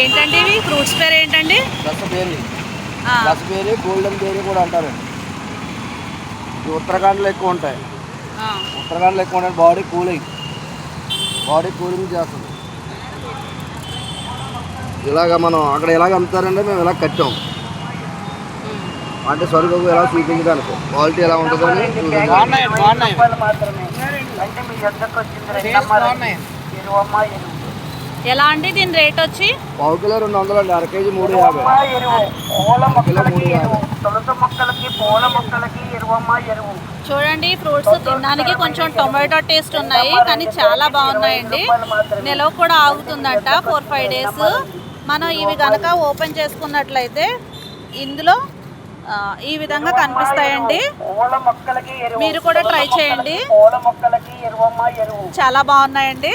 ఏంటండి ఇవి ఫ్రూట్స్ పేరు ఏంటండి? రసబేరి, రసబేరి, గోల్డెన్ బేరీ కూడా అంటారండి. ఇవి ఉత్తరాఖండ్లో ఎక్కువ ఉంటాయి. ఉత్తరాఖండ్లో ఎక్కువ ఉంటాయి. బాడీ కూలింగ్ చేస్తుంది. ఇలాగ మనం అక్కడ ఎలాగ అమ్ముతారంటే మేము ఇలా కట్టాం అంటే సరుకు ఎలా చూపించడానికి క్వాలిటీ ఎలా ఉంటుందని. ఎలా అండి దీని రేట్ వచ్చి? పావు కిలో 200 అండి, అర కేజీ 350. చూడండి ఫ్రూట్స్ తినడానికి కొంచెం టొమాటో టేస్ట్ ఉన్నాయి కానీ చాలా బాగున్నాయండి. నిలవ కూడా ఆగుతుందంట 4-5 డేస్. మనం ఇవి కనుక ఓపెన్ చేసుకున్నట్లయితే ఇందులో ఈ విధంగా కనిపిస్తాయండి. మీరు కూడా ట్రై చేయండి, చాలా బాగున్నాయండి.